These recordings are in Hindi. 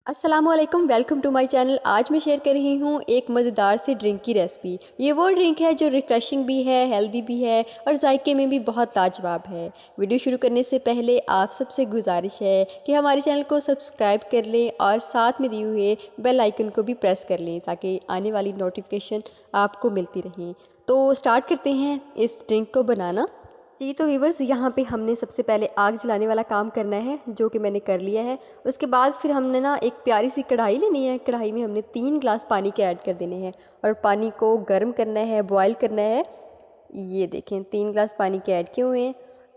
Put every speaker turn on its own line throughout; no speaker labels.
अस्सलामुअलैकुम, वेलकम टू माय चैनल। आज मैं शेयर कर रही हूँ एक मज़ेदार सी ड्रिंक की रेसिपी। ये वो ड्रिंक है जो रिफ़्रेशिंग भी है, हेल्दी भी है और जायके में भी बहुत लाजवाब है। वीडियो शुरू करने से पहले आप सबसे गुजारिश है कि हमारे चैनल को सब्सक्राइब कर लें और साथ में दिए हुए बेल आइकन को भी प्रेस कर लें ताकि आने वाली नोटिफिकेशन आपको मिलती रहें। तो स्टार्ट करते हैं इस ड्रिंक को बनाना। जी तो व्यूवर्स, यहाँ पे हमने सबसे पहले आग जलाने वाला काम करना है, जो कि मैंने कर लिया है। उसके बाद फिर हमने ना एक प्यारी सी कढ़ाई लेनी है। कढ़ाई में हमने 3 ग्लास पानी के ऐड कर देने हैं और पानी को गर्म करना है, बॉयल करना है। ये देखें 3 ग्लास पानी के ऐड किए हुए हैं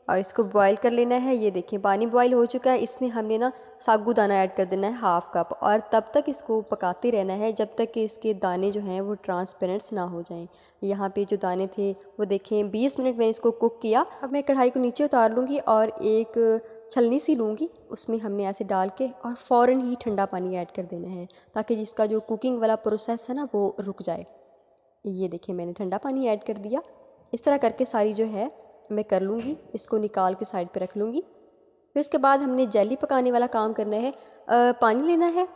और इसको बॉयल कर लेना है। ये देखें पानी बॉयल हो चुका है। इसमें हमने ना साबूदाना ऐड कर देना है हाफ़ कप और तब तक इसको पकाते रहना है जब तक कि इसके दाने जो हैं वो ट्रांसपेरेंट्स ना हो जाएं। यहाँ पे जो दाने थे वो देखें 20 मिनट मैंने इसको कुक किया। अब मैं कढ़ाई को नीचे उतार लूँगी और एक छलनी सी लूँगी, उसमें हमने ऐसे डाल के और फ़ौरन ही ठंडा पानी ऐड कर देना है ताकि जिसका जो कुकिंग वाला प्रोसेस है ना वो रुक जाए। ये देखिए मैंने ठंडा पानी ऐड कर दिया। इस तरह करके सारी जो है मैं कर लूँगी। इसको निकाल के साइड पे रख लूँगी। फिर इसके बाद हमने जेली पकाने वाला काम करना है। पानी लेना है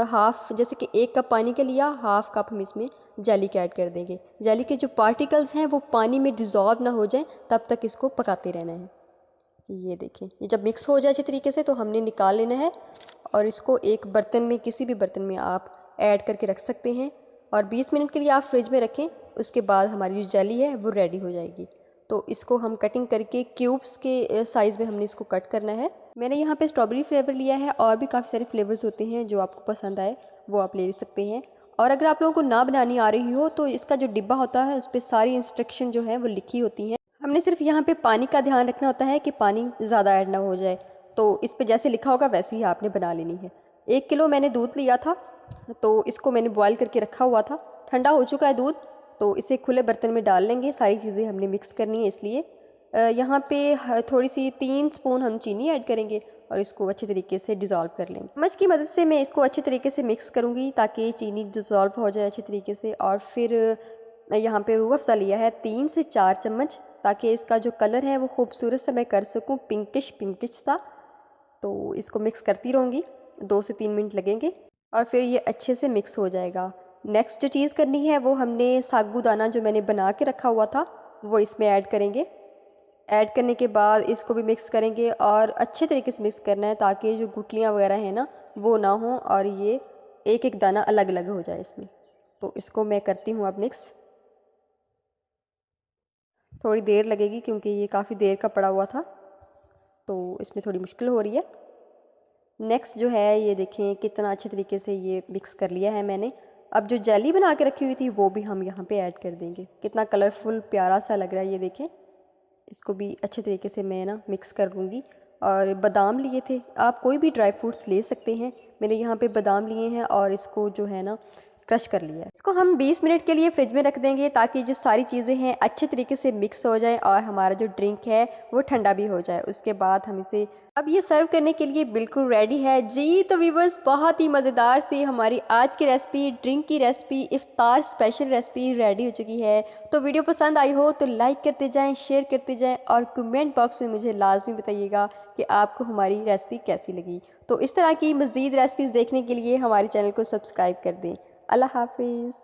हाफ़, जैसे कि 1 कप पानी का लिया, हाफ़ कप हम इसमें जेली के ऐड कर देंगे। जेली के जो पार्टिकल्स हैं वो पानी में डिज़ोल्व ना हो जाए तब तक इसको पकाते रहना है। ये देखें, ये जब मिक्स हो जाए अच्छे तरीके से तो हमने निकाल लेना है और इसको एक बर्तन में, किसी भी बर्तन में आप ऐड करके रख सकते हैं और 20 मिनट के लिए आप फ्रिज में रखें। उसके बाद हमारी जो जेली है वो रेडी हो जाएगी। तो इसको हम कटिंग करके क्यूब्स के साइज़ में हमने इसको कट करना है। मैंने यहाँ पे स्ट्रॉबेरी फ्लेवर लिया है और भी काफ़ी सारे फ्लेवर्स होते हैं, जो आपको पसंद आए वो आप ले सकते हैं। और अगर आप लोगों को ना बनानी आ रही हो तो इसका जो डिब्बा होता है उस पर सारी इंस्ट्रक्शन जो है वो लिखी होती हैं। हमने सिर्फ यहाँ पे पानी का ध्यान रखना होता है कि पानी ज़्यादा ऐड ना हो जाए। तो इस पे जैसे लिखा होगा वैसे ही आपने बना लेनी है। 1 किलो मैंने दूध लिया था, तो इसको मैंने बॉयल करके रखा हुआ था। ठंडा हो चुका है दूध, तो इसे खुले बर्तन में डाल लेंगे। सारी चीज़ें हमने मिक्स करनी है, इसलिए यहाँ पे थोड़ी सी 3 स्पून हम चीनी ऐड करेंगे और इसको अच्छे तरीके से डिज़ोल्व कर लेंगे। चम्मच की मदद से मैं इसको अच्छे तरीके से मिक्स करूँगी ताकि चीनी डिज़ोल्व हो जाए अच्छे तरीके से। और फिर यहाँ पे रूह अफ़ज़ा लिया है 3 से 4 चम्मच, ताकि इसका जो कलर है वो खूबसूरत सा मैं कर सकूँ, पिंकिश पिंकिश सा। तो इसको मिक्स करती रहूँगी, 2 से 3 मिनट लगेंगे और फिर ये अच्छे से मिक्स हो जाएगा। नेक्स्ट जो चीज़ करनी है वो हमने साबूदाना जो मैंने बना के रखा हुआ था वो इसमें ऐड करेंगे। ऐड करने के बाद इसको भी मिक्स करेंगे और अच्छे तरीके से मिक्स करना है ताकि जो गुठलियाँ वगैरह हैं ना वो ना हो और ये एक एक दाना अलग अलग हो जाए इसमें। तो इसको मैं करती हूँ अब मिक्स। थोड़ी देर लगेगी क्योंकि ये काफ़ी देर का पड़ा हुआ था, तो इसमें थोड़ी मुश्किल हो रही है। नेक्स्ट जो है ये देखें कितना अच्छे तरीके से ये मिक्स कर लिया है मैंने। अब जो जेली बना के रखी हुई थी वो भी हम यहाँ पे ऐड कर देंगे। कितना कलरफुल प्यारा सा लग रहा है, ये देखें। इसको भी अच्छे तरीके से मैं ना मिक्स कर लूँगी। और बादाम लिए थे, आप कोई भी ड्राई फ्रूट्स ले सकते हैं। मैंने यहाँ पे बादाम लिए हैं और इसको जो है ना क्रश कर लिया है। इसको हम 20 मिनट के लिए फ्रिज में रख देंगे ताकि जो सारी चीज़ें हैं अच्छे तरीके से मिक्स हो जाए और हमारा जो ड्रिंक है वो ठंडा भी हो जाए। उसके बाद हम इसे अब ये सर्व करने के लिए बिल्कुल रेडी है। जी तो व्यूअर्स, बहुत ही मज़ेदार सी हमारी आज की रेसिपी, ड्रिंक की रेसिपी, इफ्तार स्पेशल रेसिपी रेडी हो चुकी है। तो वीडियो पसंद आई हो तो लाइक करते जाएं, शेयर करते जाएं और कमेंट बॉक्स में मुझे लाजमी बताइएगा कि आपको हमारी रेसिपी कैसी लगी। तो इस तरह की मज़ीद रेसिपीज़ देखने के लिए हमारे चैनल को सब्सक्राइब कर दें। अल्लाह हाफिज़।